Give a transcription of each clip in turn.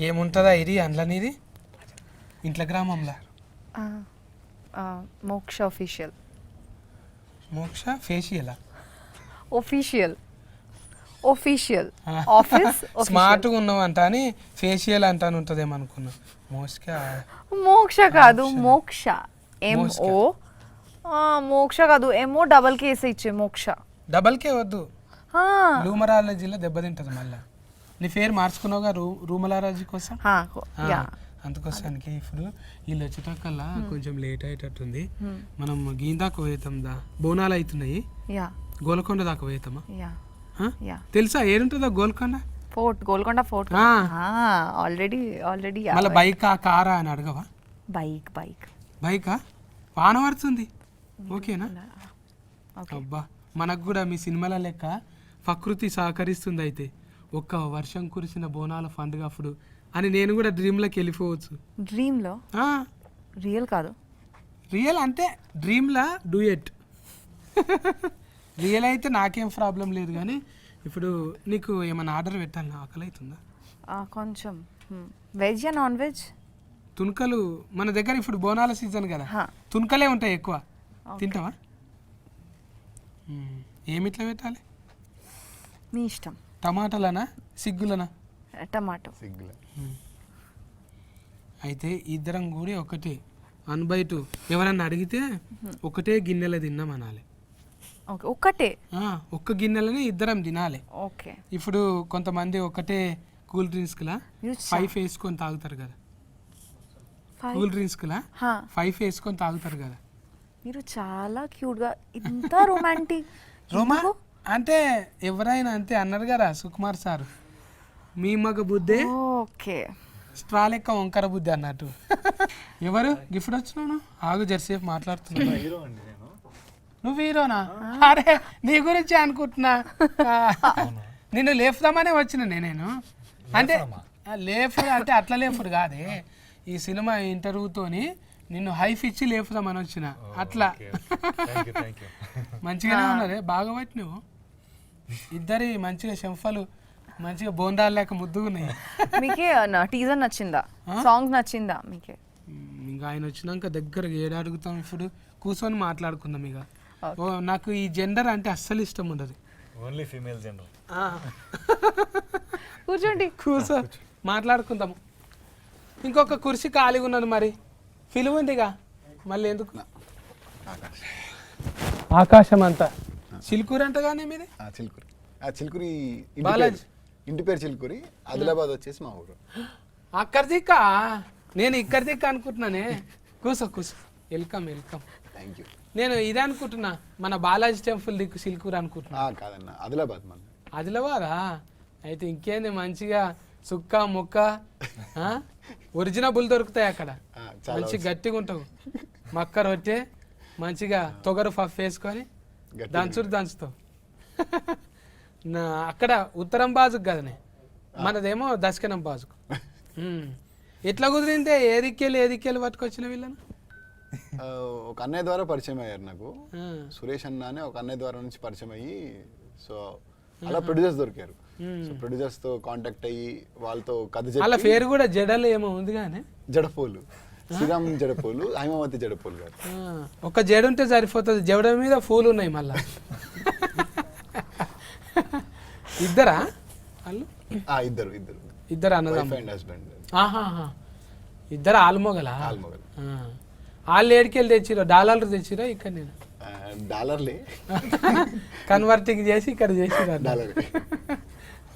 ఏముంటుందా ఇది అందులోనిది ఇంట్లో గ్రామంలో మోక్ష ఆఫీషియల్. మోక్ష ఫేషియలా ఆఫీషియల్ ఆఫీస్ స్మార్ట్గా ఉన్నావంట అని ఫేషియల్ అంటాను ఉంటుందేమో అనుకున్నా. మోక్ష కాదు మోక్ష ఎంఓ మోక్ష కాదు ఎంఓ డబల్ కేస్ ఇచ్చే మోక్ష. డబల్ కే వద్దు రూమరాలజీలో దెబ్బతింటది మళ్ళీ. నీ పేరు మార్చుకున్నావుగా రూమరాలజీ కోసం అందుకోసానికి. ఇప్పుడు వీళ్ళు వచ్చేటక్కల్లా కొంచెం లేట్ అయ్యేటట్టుంది. మనం గీందాకు పోయేతాం దా బోనాలు అవుతున్నాయి గోల్కొండ దాకా పోయేతామా? తెలుసా ఏడుంటుందా గోల్కొండ గోల్కొండ ఫోర్ట్ ఆల్రెడీ మళ్ళీ బైకా కారా అని అడగవా? బైకా వాన పడుతుంది ఓకేనా? అబ్బా మనకు కూడా మీ సినిమాల లెక్క ప్రకృతి సహకరిస్తుంది. అయితే ఒక్క వర్షం కురిసిన బోనాల పండుగ అప్పుడు అని నేను కూడా డ్రీమ్లోకి వెళ్ళిపోవచ్చు. డ్రీమ్లో రియల్ కాదు, రియల్ అంటే డ్రీమ్లా డూయెట్. రియల్ అయితే నాకేం ప్రాబ్లం లేదు. కానీ ఇప్పుడు నీకు ఏమైనా ఆర్డర్ పెట్టాలి, ఆకలి అవుతుందా? కొంచెం వెజ్ నాన్ వెజ్ తుణుకలు మన దగ్గర ఇప్పుడు బోనాల సీజన్ కదా, తుణుకలే ఉంటాయి ఎక్కువ. తింటావా? ఏమిట్లా పెట్టాలి మీ ఇష్టం. టమాటాలనా సిగ్గులనా? టమాటో సిగ్గులే. అయితే ఇద్దరం కూడి ఒకటే 1/2 ఎవరన్నా అడిగితే ఒకటే గిన్నెలో తిన్నాం అనాలి. ఒక్కటే ఒక్క గిన్నెలని ఇద్దరం తినాలి. ఓకే. ఇప్పుడు కొంతమంది ఒకటే కూల్ డ్రింక్స్లా 5 వేసుకొని తాగుతారు కదా. కూల్ డ్రింక్స్లా 5 వేసుకొని తాగుతారు కదా. మీరు చాలా క్యూట్గా ఇంత రొమాంటిక్. అంటే ఎవరైనా అంతే అన్నారు కదా సుకుమార్ సార్, మీ మగ బుద్ధే ఓకే స్ట్రా లెక్క వంకర బుద్ధి అన్నట్టు. ఎవరు గిఫ్ట్ వచ్చినావు? ఆగు జర్సేపు మాట్లాడుతున్నా. నువ్వు హీరోనా? అరే నీ గురించి అనుకుంటున్నా. నిన్ను లేపుదామనే వచ్చిన నేను. అంటే లేపుడు అంటే అట్లా లేపుడు కాదే, ఈ సినిమా ఇంటర్వ్యూతోని నిన్ను హైఫ్ ఇచ్చి లేపుదామని వచ్చిన. అట్లా మంచిగానే ఉన్నారే, బాగా పట్టి నువ్వు. ఇద్దరి మంచిగా శంఫలు మంచిగా బోండాలు లేక ముద్దుగున్నాయి. మీకే టీజర్ నచ్చిందా? సాంగ్ నచ్చిందా మీకే? ఇంకా ఆయన వచ్చినాక దగ్గరగా ఏడు అడుగుతాం. ఇప్పుడు కూర్చొని మాట్లాడుకుందాం. ఇక నాకు ఈ జెండర్ అంటే అస్సలు ఇష్టం ఉండదు. Only female gender. కూర్చోండి, కూర్చో మాట్లాడుకుందాము. ఇంకొక కుర్చీ ఖాళీగా ఉన్నది, మరి పిలువండిగా. మళ్ళీ ఎందుకు? ఆకాశం అంతా చిలుకూరు అంటగానే మీది? చిలుకూరి బాలాజీ ఇంటి పేరు చిలుకూరి, ఆదిలాబాద్ వచ్చేసి మా ఊరు. అక్కడ దిక్క నేను ఇక్కడ దిక్క అనుకుంటున్నానే. కూర్చో కూర్చో. Welcome welcome. Thank you. నేను ఇదే అనుకుంటున్నా, మన బాలాజీ టెంపుల్ దిక్కు సిల్కూరు అనుకుంటున్నా. కాదన్న ఆదిలాబాద్. మన ఆదిలాబాదా? అయితే ఇంకేంది మంచిగా సుక్క ముక్క ఒరిజినబుల్ దొరుకుతాయి అక్కడ. మంచి గట్టిగా ఉంటావు. మక్క రొట్టె మంచిగా తొగరు పఫ్ వేసుకొని దంచుతావు. అక్కడ ఉత్తరం బాజుకు కదనే, మనదేమో దక్షిణం బాజుకు. ఎట్లా కుదిరిందే? ఏదిక్కెళ్ళి పట్టుకొచ్చిన వీళ్ళను? ఒక అన్నయ్య ద్వారా పరిచయం అయ్యారు నాకు. సురేష్ అన్న అని ఒక అన్నయ్య ద్వారా నుంచి పరిచయం అయ్యి, సో అలా ప్రొడ్యూసర్స్ దొరికారు. సో ప్రొడ్యూసర్స్ తో కాంటాక్ట్ అయ్యి వాళ్ళతో కథ చెప్పి. అలా పేరు కూడా జడలు ఏమో ఉంది కానీ, జడపోలు, శ్రీరామ్ జడపోలు, హైమావతి జడపోలు గారు. ఒక జడ ఉంటే సరిపోతుంది, జడ మీద పూలు ఉన్నాయి మళ్ళా. ఇద్దరా వాళ్ళు? ఇద్దరు అన్నదమ్ములు. హస్బెండ్. ఇద్దరు ఆల్మొగలా? వాళ్ళు ఏడికెళ్ళి తెచ్చిరో? డాలర్లు తెచ్చిరో? ఇక్కడ నేను డాలర్లే కన్వర్టింగ్ చేసి ఇక్కడ చేసిరా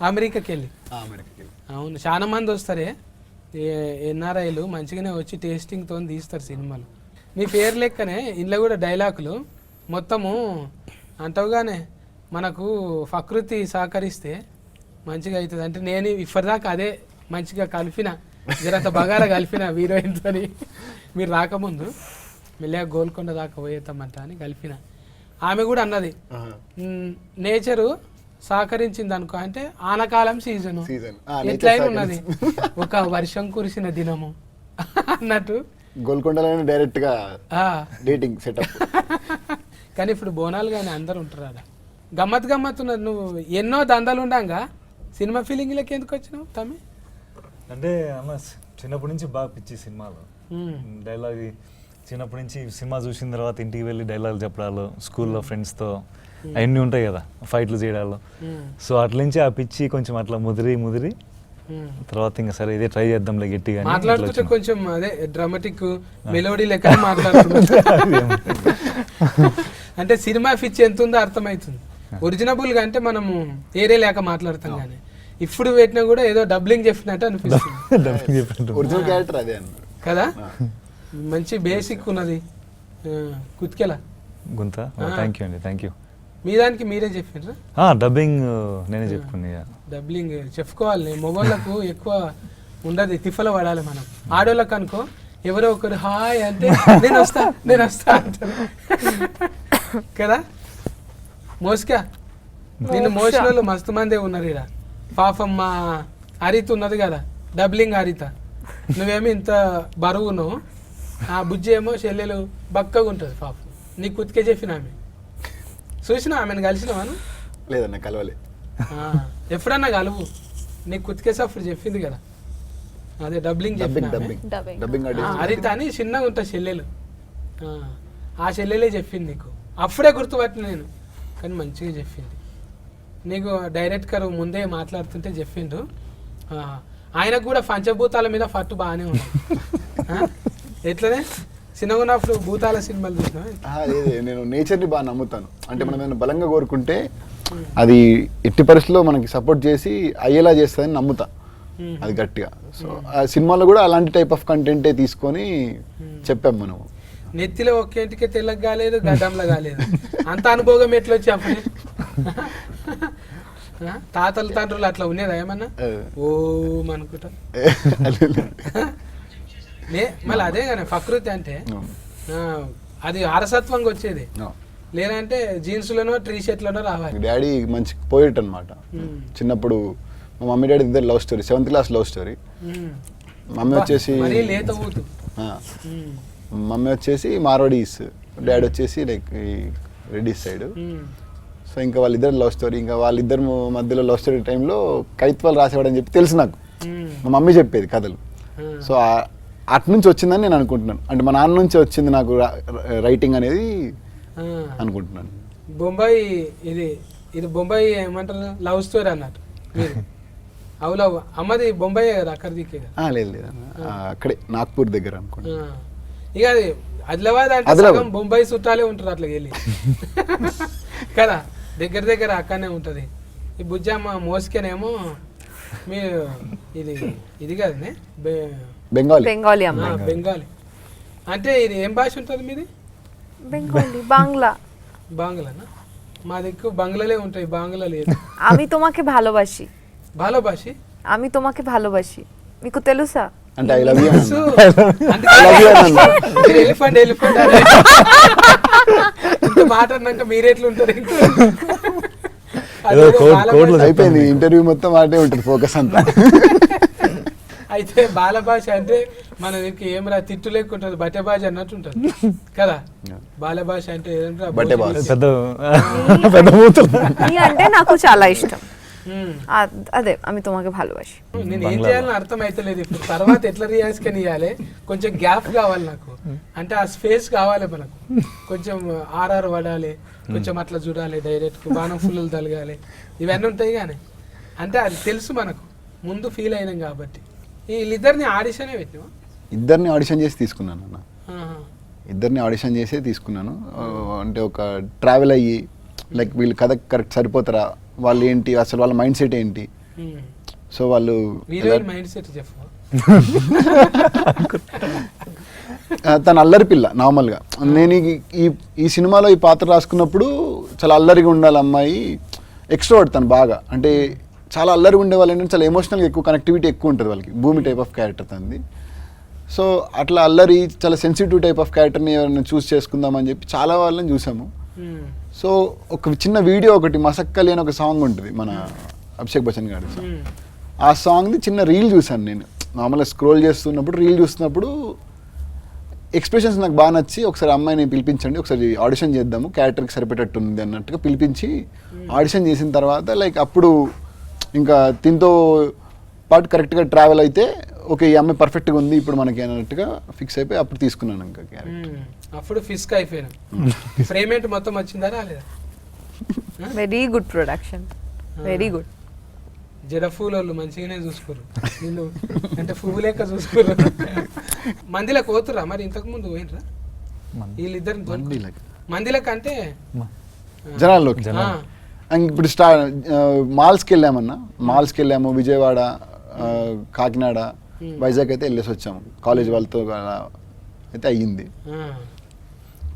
అమెరికాకి వెళ్ళి. అవును, చాలా మంది వస్తారే ఎన్ఆర్ఐలు, మంచిగానే వచ్చి టేస్టింగ్తో తీస్తారు సినిమాలు. మీ పేరు లెక్కనే ఇంట్లో కూడా డైలాగులు మొత్తము అంటావుగానే. మనకు ప్రకృతి సహకరిస్తే మంచిగా అవుతుంది. అంటే నేను ఇప్పటిదాకా అదే మంచిగా కలిపిన, జరంత బగారా కలిపిన హీరోయిన్తో. మీరు రాకముందు మెల్లగా గోల్కొండ దాకా పోయేద్దామంట అని కలిపిన. ఆమె కూడా అన్నది నేచరు సహకరించింది అనుకో, అంటే ఆనకాలం సీజను ఎట్లయినా ఉన్నది, ఒక వర్షం కురిసిన దినము అన్నట్టు గోల్కొండలో డైరెక్ట్ గా డేటింగ్ సెటప్. కానీ ఇప్పుడు బోనాలు కానీ అందరు ఉంటారు అలా. గమ్మత్ ఉన్నది. నువ్వు ఎన్నో దందాలు ఉండంగా సినిమా ఫీలింగ్లకి ఎందుకు వచ్చినావు తమ్మి? అంటే అన్న చిన్నప్పటి నుంచి బాగా పిచ్చి సినిమాలు డైలాగ్ చిన్నప్పటి నుంచి సినిమా చూసిన తర్వాత ఇంటికి వెళ్ళి డైలాగ్ చెప్పడాలు స్కూల్లో ఫ్రెండ్స్తో అవన్నీ ఉంటాయి కదా ఫైట్లు చేయడాలు సో అట్ల నుంచి ఆ పిచ్చి కొంచెం అట్లా ముదిరి తర్వాత ఇంకా సరే ఇదే ట్రై చేద్దాంలే గట్టిగా మాట్లాడుతుంటే కొంచెం అదే డ్రామాటిక్ మెలోడీ లెక్క మాట్లాడుతున్నాం. అంటే సినిమా పిచ్చి ఎంత ఉందో అర్థమవుతుంది. ఒరిజినబుల్ గా అంటే మనము ఏరే లేక మాట్లాడతాం కానీ ఇప్పుడు పెట్టినా కూడా ఏదో డబ్లింగ్ చెప్పినట్టు అనిపిస్తుంది. ఒరిజినల్ క్యారెక్టర్ అదే కదా, మంచి బేసిక్ ఉన్నది. కుత్కెలా గుంత థ్యాంక్ యూ అండి, థ్యాంక్ యూ. మీ దానికి మీరే చెప్పినరా? డబ్బింగ్ నేనే చెప్పుకున్నా. డబ్లింగ్ చెప్పుకోవాలి. మొబైల్లకు ఎక్కువ ఉండదు, తిఫల పడాలి. మనం ఆడోళ్ళకు అనుకో ఎవరో ఒకరు హాయ్ అంటే నేను వస్తా అంటారు కదా. మోస్కా నిన్ను మోసిన వాళ్ళు మస్తు మందే ఉన్నారు ఇక్కడ. పాపం మా హరిత ఉన్నది కదా, డబ్లింగ్ హరిత. నువ్వేమో ఇంత బరువు ఉన్నావు, ఆ బుజ్జి ఏమో చెల్లెలు బక్కగా ఉంటుంది పాపం. నీకు కుతికే చెప్పిన ఆమె చూసినా, ఆమెను కలిసినావాను? లేదన్న కలవలే. ఎప్పుడన్నా కలువు, నీకు కుతికేసప్పుడు చెప్పింది కదా, అదే డబ్లింగ్ చెప్పిన హరిత అని చిన్నగా ఉంటుంది చెల్లెలు. ఆ చెల్లెలే చెప్పింది నీకు, అప్పుడే గుర్తుపట్టిన నేను. కానీ మంచిగా చెప్పింది నీకు. డైరెక్ట్ గారు ముందే మాట్లాడుతుంటే చెప్పిండు. ఆయనకు కూడా పంచభూతాల మీద పట్టు బాగానే ఉంది. ఎట్లనే చిన్నగా ఉన్నప్పుడు భూతాల సినిమాలు చూసినా? నేను నేచర్ని బాగా నమ్ముతాను. అంటే మనం ఏమైనా బలంగా కోరుకుంటే అది ఎట్టి పరిస్థితుల్లో మనకి సపోర్ట్ చేసి అయ్యేలా చేస్తుందని నమ్ముతా, అది గట్టిగా. సో ఆ సినిమాలో కూడా అలాంటి టైప్ ఆఫ్ కంటెంటే తీసుకొని చెప్పాం మనం. నెత్తిలో ఒక్కేంటికే తెల్లగా కాలేదు, గడ్డంలో కాలేదు. అంత అనుభవం ఎట్లా వచ్చి అప్పుడే? తాతల తండ్రులు అట్లా ఉండేదా ఏమన్నా? ఓ అనుకుంటా. మళ్ళీ అదే కానీ ప్రకృతి అంటే అది అరసత్వంగా వచ్చేది. లేదంటే జీన్స్లోనో ట్రీ షర్ట్లోనో రావాలి. డాడీ మంచి పోయిట్ అనమాట. చిన్నప్పుడు మా మమ్మీ డాడీ ఇద్దరు love story, 7th class love story. Mummy వచ్చేసి మార్వాడీస్, డాడీ వచ్చేసి లైక్ రెడ్డిస్ సైడ్. సో ఇంకా వాళ్ళిద్దరు లవ్ స్టోరీ. ఇంకా వాళ్ళిద్దరు మధ్యలో లవ్ స్టోరీ టైంలో కవిత్వాలు రాసేవాడని చెప్పి తెలుసు నాకు. మా మమ్మీ చెప్పేది కథలు. సో అటు నుంచి వచ్చిందని నేను అనుకుంటున్నాను. అంటే మా నాన్న నుంచి వచ్చింది నాకు రైటింగ్ అనేది అనుకుంటున్నాను. బొంబాయి ఇది బొంబాయి ఏమంటారు లవ్ స్టోరీ అన్నట్టు మీరు. అవులవ్ అమ్మది బొంబాయి కదా, అక్కడ దిక్కే కదా? లేదు లేదు, అక్కడే నాగ్పూర్ దగ్గర అనుకుంటా. ఇక అది ఆదిలాబాద్ అంటే బొంబాయి చుట్టాలే ఉంటారు అట్లా వెళ్ళి కదా, దగ్గర అక్కడనే ఉంటది. ఈ బుజ్జమ్మ మోసుకేనేమో మీరు ఇది కదనే బెంగాలీ. బెంగాలీ అంటే ఇది ఏం భాష ఉంటుంది మీది? బెంగాలీ, బాంగ్లానా? మా దిక్కు బంగ్లాలే ఉంటాయి, బాంగ్లా లేదు. আমি তোমাকে ভালোবাসি. ভালোবাসি? আমি তোমাকে ভালোবাসি, మీకు తెలుసా? అంటే ఐ లవ్ యూ. ఎలిఫెంట్ మాట్లాడినాక మీరెట్లుంటారు? అయిపోయింది ఇంటర్వ్యూ మొత్తం వాటే ఉంటుంది ఫోకస్ అంతా. అయితే బాల భాష అంటే మన దగ్గర ఏం రా తిట్టు లేకుంటుంది, బట్టె భాష అన్నట్టు ఉంటుంది కదా. బాల భాష అంటే అంటే నాకు చాలా ఇష్టం. అదే আমি তোমাকে ভালোবাসি. నేను ఏం చేయాలని అర్థం అయితలేదు ఇప్పుడు. తర్వాత ఎట్లా రియాక్షన్ ఇవ్వాలి? కొంచెం గ్యాప్ కావాలి నాకు. అంటే ఆ స్పేస్ కావాలి మనకు. కొంచెం ఆర్ఆర్ పడాలి, కొంచెం అట్లా చూడాలి, డైరెక్ట్ బాణం ఫుల్లు తలగాలి, ఇవన్నీ ఉంటాయి. కానీ అంటే అది తెలుసు మనకు, ముందు ఫీల్ అయినాం కాబట్టి. వీళ్ళిద్దరిని ఆడిషనే పెట్టినా? ఇద్దరిని ఆడిషన్ చేసి తీసుకున్నాను అన్న. ఇద్దరిని ఆడిషన్ చేసే తీసుకున్నాను. అంటే ఒక ట్రావెల్ అయ్యి లైక్ వీళ్ళు కథ కరెక్ట్ సరిపోతారా, వాళ్ళు ఏంటి, అసలు వాళ్ళ మైండ్ సెట్ ఏంటి. సో వాళ్ళు మైండ్ సెట్ చెప్పు. తను అల్లరి పిల్ల నార్మల్గా. నేను ఈ సినిమాలో ఈ పాత్ర రాసుకున్నప్పుడు చాలా అల్లరిగా ఉండాలి అమ్మాయి. ఎక్స్ట్రోవర్ట్ తను బాగా, అంటే చాలా అల్లరిగా ఉండే వాళ్ళు ఏంటంటే చాలా ఎమోషనల్గా ఎక్కువ కనెక్టివిటీ ఎక్కువ ఉంటుంది వాళ్ళకి. భూమి టైప్ ఆఫ్ క్యారెక్టర్ తనది. సో అట్లా అల్లరి చాలా సెన్సిటివ్ టైప్ ఆఫ్ క్యారెక్టర్ని ఎవరైనా చూస్ చేసుకుందామని చెప్పి చాలా వాళ్ళని చూసాము. సో ఒక చిన్న వీడియో ఒకటి మసక్కలి అని ఒక సాంగ్ ఉంటుంది మన అభిషేక్ బచ్చన్ గారి సాంగ్. ఆ సాంగ్ది చిన్న రీల్ చూసాను నేను. మామూలుగా స్క్రోల్ చేస్తున్నప్పుడు రీల్ చూస్తున్నప్పుడు ఎక్స్ప్రెషన్స్ నాకు బాగా నచ్చి ఒకసారి అమ్మాయిని పిలిపించండి, ఒకసారి ఆడిషన్ చేద్దాము, క్యారెక్టర్కి సరిపెట్టట్టు ఉంది అన్నట్టుగా పిలిపించి ఆడిషన్ చేసిన తర్వాత లైక్ అప్పుడు ఇంకా దీంతో పాటు కరెక్ట్గా ట్రావెల్ అయితే ఓకే ఈ అమ్మాయి పర్ఫెక్ట్గా ఉంది ఇప్పుడు మనకి అన్నట్టుగా ఫిక్స్ అయిపోయి అప్పుడు తీసుకున్నాను ఇంకా క్యారెక్టర్. అప్పుడు ఫిస్క్ అయిపోయాను. ఫ్రేమెంట్ మొత్తం వచ్చిందా రాలేదా? Very good production, very good. జడ పూలోళ్ళు మంచిగానే చూసుకోరు నిన్ను, అంటే పువ్వు లెక్క చూసుకోరు. మందిలోకి పోతురా మరి? ఇంతకు ముందు పోయినరా వీళ్ళిద్దరు మందిలోకి? అంటే జనాల్లోకి ఇప్పుడు మాల్స్కి వెళ్ళాము విజయవాడ, కాకినాడ, వైజాగ్ అయితే వెళ్ళేసి వచ్చాము కాలేజ్ వాళ్ళతో అలా అయితే అయ్యింది.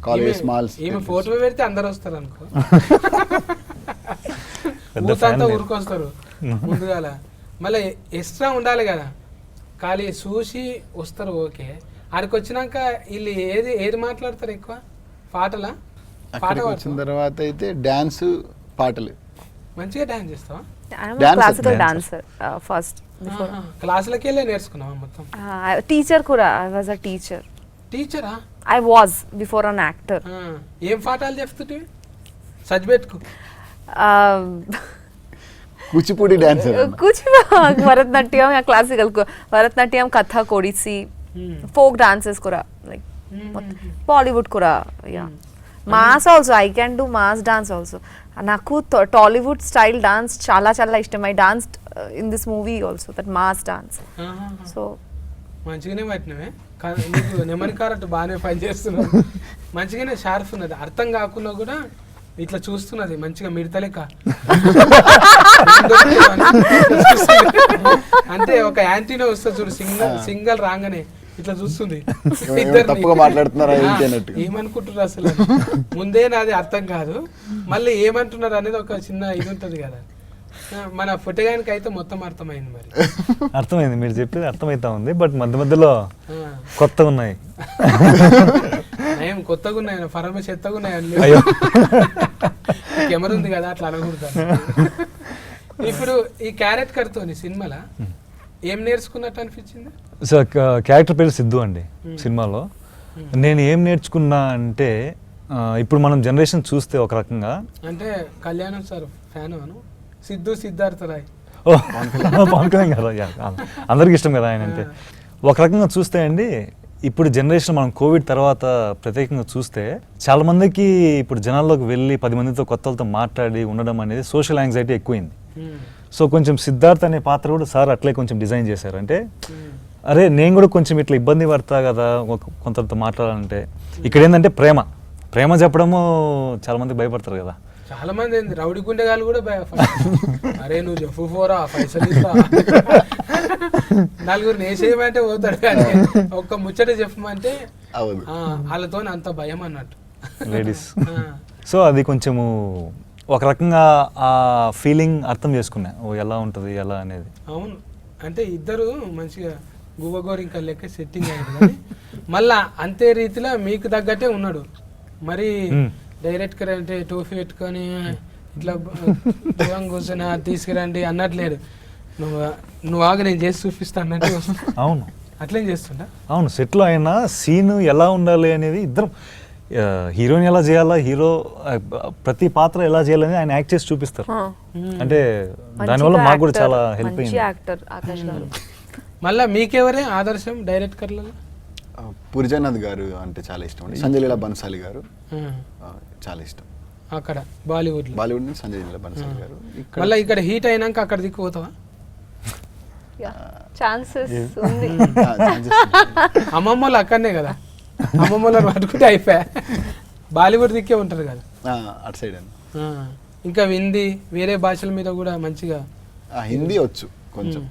కాలేజ్ మాల్స్ ఈమె ఫోటో పెడితే అందరు వస్తారు అనుకో, ఊతంతా ఊరుకొస్తారు ముందుగాల. మళ్ళీ ఎక్స్ట్రా ఉండాలి కదా, ఖాళీ చూసి వస్తారు ఓకే. ఆడికి వచ్చినాక వీళ్ళు ఏది మాట్లాడతారు ఎక్కువ? పాటలా? పాట వచ్చిన తర్వాత అయితే డాన్స్ పాటలు. మంచిగా డాన్స్ చేస్తావా? Classical dancer first. క్లాసులకి వెళ్ళే నేర్చుకున్నావా మొత్తం? టీచర్ కూడా, ఐ వాజ్ అ టీచర్. టీచరా? I was before an actor. ఏం పాఠాలు చెప్తుంటే సజ్బెట్కు? Kuchipudi dancer, Bharatanatyam, classical Bharatanatyam, Kathak, Odissi, folk dances కూడా, లైక్ బాలీవుడ్ కూడా. Yeah, mass also, I can do mass dance also. నాకు టాలీవుడ్ స్టైల్ డాన్స్ చాలా చాలా ఇష్టం. I danced in this movie also, that mass dance. So మంచిగానే పట్టినవే, నీకు నెమరి కారట్ బాగానే పని చేస్తున్నావు. మంచిగానే షార్ప్ ఉన్నది, అర్థం కాకుండా కూడా ఇట్లా చూస్తున్నది మంచిగా మిడతలేక. అంటే ఒక యాంటీనా వస్తుంది చూడు, సింగల్ రాగానే ఇట్లా చూస్తుంది. తప్పుగా మాట్లాడుతున్నారా ఏమనుకుంటున్నారు అసలు? ముందే నాది అర్థం కాదు, మళ్ళీ ఏమంటున్నారు అనేది ఒక చిన్న ఇది ఉంటుంది కదా. మన పుట్టగానికి అయితే మొత్తం అర్థమైంది. మరి అర్థమైంది, మీరు చెప్పేది అర్థమైతా ఉంది, బట్ మధ్య మధ్యలో కొత్తగా ఉన్నాయి. ఏం కొత్తగా ఉన్నాయి? ఫరమ చెత్తగా ఉన్నాయి. కెమెరా ఉంది కదా, అట్లా అనకూడదు. ఇప్పుడు ఈ క్యారెక్టర్ తోని సినిమాలో ఏం నేర్చుకున్నట్టు అనిపించింది? సో క్యారెక్టర్ పేరు సిద్ధు అండి సినిమాలో. నేను ఏం నేర్చుకున్నా అంటే, ఇప్పుడు మనం జనరేషన్ చూస్తే ఒక రకంగా, అంటే కళ్యాణం సార్ ఫ్యాన్ అను, సిద్ధు సిద్ధార్థ రాయ్. పవన్ కళ్యాణ్ కదా, అందరికి ఇష్టం కదా ఆయన అంటే. ఒక రకంగా చూస్తే అండి, ఇప్పుడు జనరేషన్ మనం కోవిడ్ తర్వాత ప్రత్యేకంగా చూస్తే చాలా మందికి ఇప్పుడు జనాల్లోకి వెళ్ళి 10 మందితో కొత్త వాళ్ళతో మాట్లాడి ఉండడం అనేది సోషల్ యాంగ్జైటీ ఎక్కువైంది. సో కొంచెం సిద్ధార్థ్ అనే పాత్ర కూడా సార్ అట్లే కొంచెం డిజైన్ చేశారు. అంటే అరే నేను కూడా కొంచెం ఇట్లా ఇబ్బంది పడతా కదా కొంతతో మాట్లాడాలంటే. ఇక్కడ ఏంటంటే ప్రేమ చెప్పడము చాలా మంది భయపడతారు కదా. చాలా మంది రౌడీ గుండెగాళ్ళు కూడా అరే నువ్వు చెప్పు పోరా పైసలు ఇస్తా, నలుగురు నేసేయమంటే పోతాడు, కానీ ఒక్క ముచ్చట చెప్పమంటే వాళ్ళతో అంత భయం అన్నట్టు లేడీస్. సో అది కొంచెము ఒక రకంగా ఆ ఫీలింగ్ అర్థం చేసుకున్నా, ఓ ఎలా ఉంటుంది ఎలా అనేది. అవును, అంటే ఇద్దరు మంచిగా గువ్వగోరింక లెక్క సెట్టింగ్ అయ్యారు, కానీ మళ్ళా అంతే రీతిలో మీకు తగ్గట్టే ఉన్నాడు. మరి డైరెక్ట్ గా అంటే టోఫీ పెట్టుకొని ఇట్లా దూరం కూర్చొని తీసుకురండి అన్నట్లేదు. నువ్వు ఆగా నేను చేసి చూపిస్తా అన్నట్టు. అవును, అట్లేం చేస్తుందా? అవును, సెట్లో అయినా సీన్ ఎలా ఉండాలి అనేది ఇద్దరం, హీరోయిన్ ఎలా చేయాలా, హీరో ప్రతి పాత్ర ఎలా చేయాలని ఆయన యాక్ట్ చేసి చూపిస్తారు. అంటే దానివల్ల మాకు కూడా చాలా హెల్ప్ అయింది. మళ్ళీ మీకెవరే ఆదర్శం డైరెక్టర్లలో? పురిజనాథ్ గారు అంటే చాలా ఇష్టం అండి. సంజయ్ లీలా బన్సాలి గారు చాలా ఇష్టం. అక్కడ బాలీవుడ్ నుంచి సంజయ్ లీలా బన్సాలి గారు. మళ్ళీ ఇక్కడ హీట్ అయినాక అక్కడ దిక్కుపోతావా? అమ్మమ్మలు అక్కడనే కదా, అమ్మమ్మలను పట్టుకుంటే అయిపోయా. బాలీవుడ్ దిక్కే ఉంటారు కదా అటు సైడ్ అండి. ఇంకా హిందీ వేరే భాషల మీద కూడా మంచిగా. హిందీ వచ్చు కొంచెం.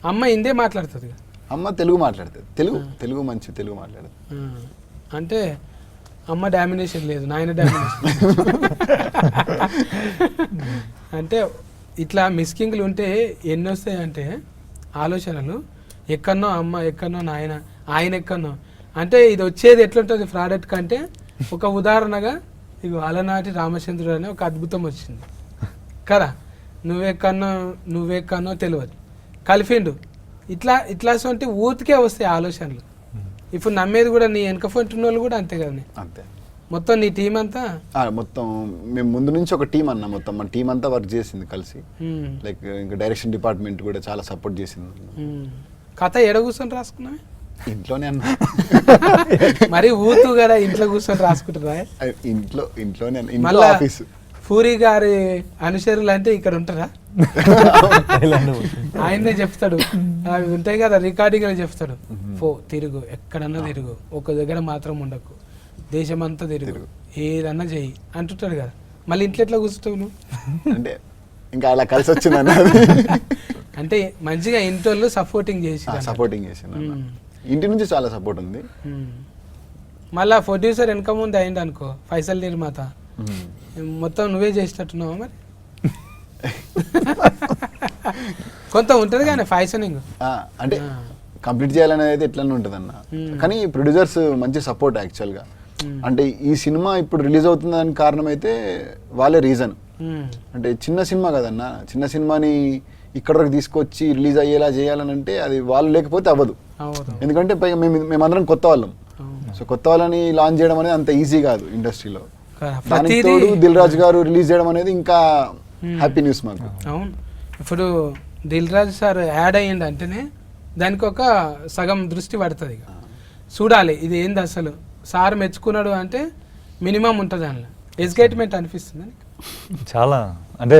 అమ్మ హిందీ మాట్లాడుతుంది కదా? అమ్మ తెలుగు మాట్లాడుతుంది. తెలుగు మంచి తెలుగు మాట్లాడుతుంది. అంటే అమ్మ డామినేషన్ లేదు, నాయన డామినేషన్. అంటే ఇట్లా మిస్కింగ్లు ఉంటే ఎన్ని వస్తాయంటే ఆలోచనలు, ఎక్కడనో అమ్మ, ఎక్కడనో నాయన, ఆయన ఎక్కడనో. అంటే ఇది వచ్చేది ఎట్లుంటుంది ప్రోడక్ట్ కంటే, ఒక ఉదాహరణగా ఇక అలనాటి రామచంద్రుడు అనే ఒక అద్భుతం వచ్చింది కదా, నువ్వెక్కడనో తెలియదు కలిపిండు. ఇట్లా అంటే ఊతికే వస్తాయి ఆలోచనలు. ఇప్పుడు నమ్మేది కూడా నీ వెనక ఫంటున్న వాళ్ళు కూడా అంతే కదా. అంతే మొత్తం నీ టీం అంతా మొత్తం మేము ముందు నుంచి ఒక టీం అన్న, మొత్తం మన టీం అంతా వర్క్ చేసింది కలిసి. లైక్ ఇంకా డైరెక్షన్ డిపార్ట్మెంట్ కూడా చాలా సపోర్ట్ చేసింది. కథ ఎడ కూర్చొని రాసుకున్నావే? ఇంట్లోనే అన్న. మరి ఊతూ కదా ఇంట్లో కూర్చొని రాసుకుంటారా? ఇంట్లోనే అన్న, మళ్ళా ఆఫీస్. పూరి గారి అనుచరులు అంటే ఇక్కడ ఉంటారా? ఆయనే చెప్తాడు, అవి ఉంటాయి కదా రికార్డింగ్ అని చెప్తాడు, తిరుగు ఎక్కడన్నా తిరుగు, ఒక దగ్గర మాత్రం ఉండకు, దేశమంతా తిరుగు, ఏదన్నా చెయ్యి అంటుంటాడు కదా. మళ్ళీ ఇంట్లో ఎట్లా కూర్చుంటావు నువ్వు? అంటే ఇంకా అలా కలిసి వచ్చిందన్న. అంటే మంచిగా ఇంట్లో సపోర్టింగ్ చేసి ఇంటి నుంచి చాలా సపోర్ట్ ఉంది. మళ్ళా ప్రొడ్యూసర్ వెనక ముందు అయింది అనుకో, ఫైసల్ నిర్మాత, మొత్తం నువ్వే చేసేటట్టున్నావా మరి? కొంత ఉంటది కానీ ఫైసనింగ్ అంటే కంప్లీట్ చేయాలనేది అయితే ఎట్లనే ఉంటుంది అన్న. కానీ ప్రొడ్యూసర్స్ మంచి సపోర్ట్ యాక్చువల్గా. అంటే ఈ సినిమా ఇప్పుడు రిలీజ్ అవుతుంది దానికి కారణం అయితే వాళ్ళే రీజన్. అంటే చిన్న సినిమా కదన్న, చిన్న సినిమాని ఇక్కడ వరకు తీసుకొచ్చి రిలీజ్ అయ్యేలా చేయాలని అంటే అది వాళ్ళు లేకపోతే అవ్వదు. ఎందుకంటే పైగా మేమందరం కొత్త వాళ్ళం. సో కొత్త వాళ్ళని లాంచ్ చేయడం అనేది అంత ఈజీ కాదు ఇండస్ట్రీలో. దానికి తోడు దిల్ రాజు గారు రిలీజ్ చేయడం అనేది ఇంకా హ్యాపీ న్యూస్ మాకు. అవును, ఇప్పుడు దిల్ రాజు సార్ యాడ్ అయ్యింది అంటేనే దానికి ఒక సగం దృష్టి పడుతుంది. ఇక చూడాలి ఇది ఏంది అసలు, సార్ మెచ్చుకున్నాడు అంటే మినిమం ఉంటుంది అందులో. ఎగ్జైట్మెంట్ అనిపిస్తుంది చాలా, అంటే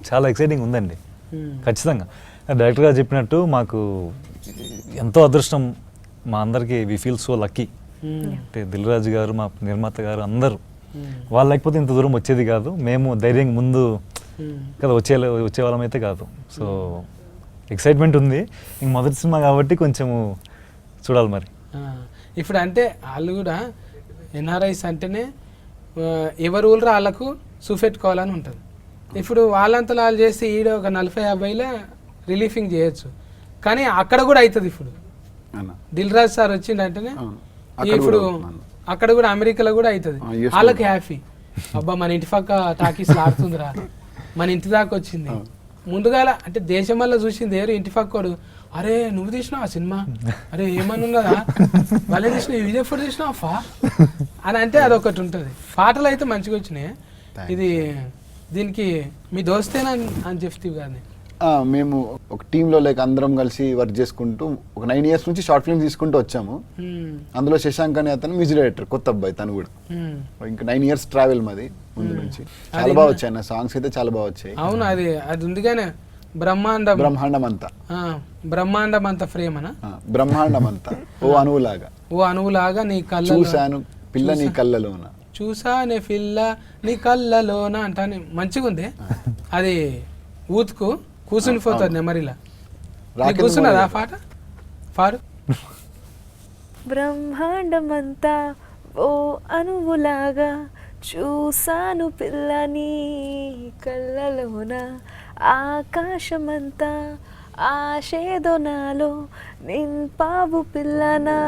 చాలా ఎక్సైటింగ్ ఉందండి ఖచ్చితంగా. డైరెక్టర్ గారు చెప్పినట్టు మాకు ఎంతో అదృష్టం, మా అందరికీ వి ఫీల్ సో లక్కీ. అంటే దిల్ రాజు గారు, మా నిర్మాత గారు అందరూ, వాళ్ళు లేకపోతే ఇంత దూరం వచ్చేది కాదు. మేము ధైర్యంగా ముందు కదా వచ్చేవాళ్ళం అయితే కాదు. సో ఎక్సైట్మెంట్ ఉంది. ఇంక మొదటి సినిమా కాబట్టి కొంచెము చూడాలి మరి. ఇప్పుడు అంటే వాళ్ళు కూడా ఎన్ఆర్ఐస్ అంటేనే ఎవరు ఊళ్ళో వాళ్ళకు చూపెట్టుకోవాలని ఉంటుంది. ఇప్పుడు వాళ్ళంతా వాళ్ళు చేసి ఈడ ఒక 40-50 రిలీఫింగ్ చేయొచ్చు, కానీ అక్కడ కూడా అవుతుంది. ఇప్పుడు దిల్ రాజు సార్ వచ్చిండంటేనే ఇప్పుడు అక్కడ కూడా అమెరికాలో కూడా అవుతుంది. వాళ్ళకి హ్యాపీ, అబ్బా మన ఇంటి పక్క టాకీస్ ఆడుతుందిరా, మన ఇంటి దాకా వచ్చింది. ముందుగాల అంటే దేశం వల్ల చూసింది ఎవరు, ఇంటి పక్కోడు, అరే నువ్వు తీసినావు ఆ సినిమా, అరే ఏమన్నా ఉన్నదా వాళ్ళే తీసినావు, ఇది ఎప్పుడు తీసినావు ఫా అని అంటే అదొకటి ఉంటుంది. పాటలు అయితే మంచిగా వచ్చినాయి. ఇది దీనికి మీ దోస్తేనా అని చెప్తావు కానీ మేము ఒక టీంలో లైక్ అందరం కలిసి వర్క్ చేసుకుంటూ ఒక 9 years నుంచి షార్ట్ ఫిల్మ్స్ తీసుకుంటూ వచ్చాము. అందులో శశాంక్ అనే అతను మ్యూజిక్ డైరెక్టర్, కొత్త అబ్బాయి తను కూడా. ఇంకా 9 years ట్రావెల్ మాది ముందు నుంచి. చాలా బాగా వచ్చాయి అన్న సాంగ్స్ అయితే, చాలా బాగా వచ్చాయి. అవును, అది ఉంది కానీ బ్రహ్మాండం అంతా బ్రహ్మాండం అంతా ఫ్రేమ్ అనా, బ్రహ్మాండం అంతా ఓ అణువులాగా నీ కళ్ళ చూశాను పిల్ల నీ కళ్ళలోన, చూసానే పిల్ల నీ కళ్ళలోన అంటానే మంచిగా ఉంది. అది ఊతుకు కూర్చుని పోతుంది నెమరిలా. కూర్చున్నదా పాట పాడు. బ్రహ్మాండమంతా ఓ అణువులాగా చూసాను పిల్లని కళ్ళలోన, ఆకాశమంతా ఆశేదో నాలో నింపావు పిల్లనా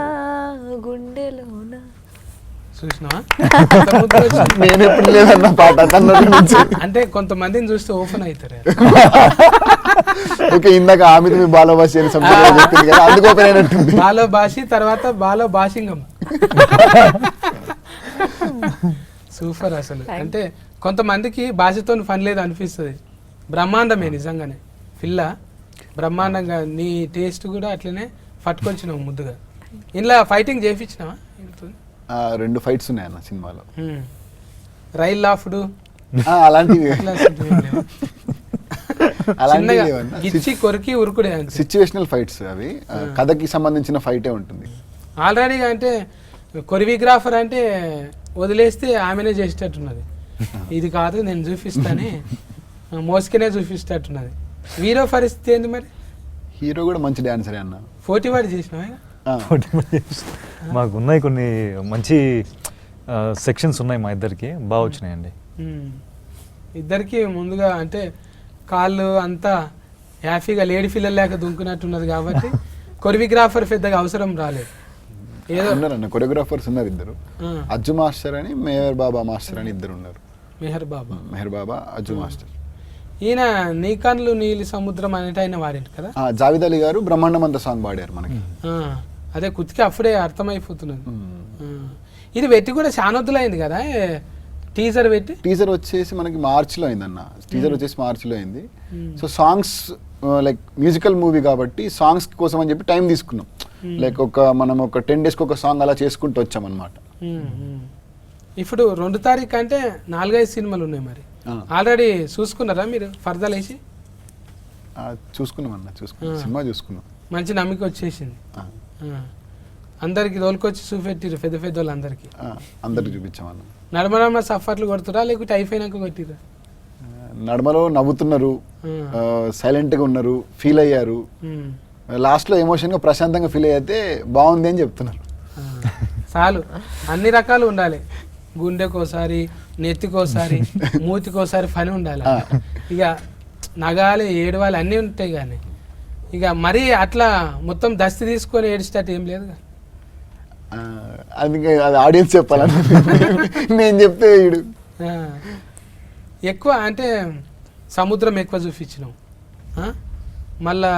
గుండెలోన. చూసినావా? నేను ఎప్పుడు లేదన్న పాట అంటే కొంతమందిని చూస్తే ఓపెన్ అవుతారు. ఓకే, ఇందాక ఆమె బాలభాషి అని చెప్పింది కదా, అందుకు ఓపెన్ అయినట్టుంది. బాలభాషి తర్వాత బాలభాషింగం. సూపర్ అసలు. అంటే కొంతమందికి భాషతో పని లేదు అనిపిస్తుంది. బ్రహ్మాండమే నిజంగానే పిల్ల, బ్రహ్మాండంగా. నీ టేస్ట్ కూడా అట్లనే పట్టుకొచ్చినావు ముద్దుగా. ఇలా ఫైటింగ్ చేయించినావా? 2 fights ఉన్నాయి అన్న సినిమాలో. రైల్ లాఫ్డ్ అలాంటివి కొరికి ఉరుకుడే సిచ్యువేషనల్ ఫైట్స్ అవి. కథకి సంబంధించిన ఫైటే ఉంటుంది ఆల్రెడీగా. అంటే కొరియోగ్రాఫర్ అంటే వదిలేస్తే ఆమెనే చేసేటట్టున్నది. ఇది కాదు నేను చూపిస్తానే, మోసుకునే చూపిస్తట్టున్నది. హీరో పరిస్థితి ఏంది మరి? హీరో కూడా మంచి డాన్సరే అన్న. 40 వాడి చేసినావా? మాకు ఉన్నాయి కొన్ని మంచి సెక్షన్స్ ఉన్నాయి మా ఇద్దరికి, బాగా వచ్చినాయండి. ఇద్దరికి ముందుగా అంటే కాళ్ళు అంతా హ్యాపీగా లేడీ ఫిల్లర్ లేక దుంకున్నట్టున్నది కాబట్టి కొరియోగ్రాఫర్ పెద్దగా అవసరం రాలేదు. ఏదో ఉన్నారన్న కొరియోగ్రాఫర్స్ ఉన్నారు ఇద్దరు, అజ్జు మాస్టర్ అని మెహర్ బాబా మాస్టర్ అని ఇద్దరు ఉన్నారు. మెహర్ బాబా అజ్జు మాస్టర్. ఈయన నీ కన్నులు నీలి సముద్రం అనేటి ఆయన వాడింటి కదా. జావేద్ అలీ గారు బ్రహ్మాండం అంత సాంగ్ పాడారు మనకి. అదే కుతికి అప్పుడే అర్థమైపోతున్నది. ఇది పెట్టి కూడా చానొద్దులు అయింది కదా టీజర్ పెట్టి. టీజర్ వచ్చేసి మనకి మార్చిలో అయిందన్న, టీజర్ వచ్చేసి మార్చిలో అయింది. So songs like musical movie కాబట్టి సాంగ్స్ కోసం అని చెప్పి టైం తీసుకున్నాం. లైక్ మనం ఒక 10 days ఒక సాంగ్ అలా చేసుకుంటూ వచ్చాం అనమాట. ఇప్పుడు 2 తారీఖు అంటే 4-5 సినిమాలు ఉన్నాయి మరి. ఆల్రెడీ చూసుకున్నారా మీరు ఫర్దర్ వేసి? చూసుకున్నాం అన్న, సినిమా చూసుకున్నాం. మంచి నమ్మిక వచ్చేసింది. అందరికి రోల్కొచ్చి చూపెట్టిరు పెద్ద పెద్ద వాళ్ళందరికీ. అందరికి చూపించామన్న. నడమ సఫర్లు కొడుతురా లేకపోతే అయిపోయినాక కొట్టిరా? నడమలో నవ్వుతున్నారు, సైలెంట్గా ఉన్నారు, ఫీల్ అయ్యారు. లాస్ట్లో ఎమోషన్గా ప్రశాంతంగా ఫీల్ అయితే బాగుంది అని చెప్తున్నారు. చాలు, అన్ని రకాలు ఉండాలి. గుండెకోసారి, నెత్తికోసారి, మూతికోసారి పని ఉండాలి. ఇక నగాలి, ఏడవాలి అన్నీ ఉంటాయి. కానీ ఇక మరీ అట్లా మొత్తం దస్తి తీసుకొని ఏడిచేటట్టు ఏం లేదు. అది ఆడియన్స్ చెప్పాలని నేను చెప్తే ఎక్కువ అంటే సముద్రం ఎక్కువ చూపించినావు. మళ్ళా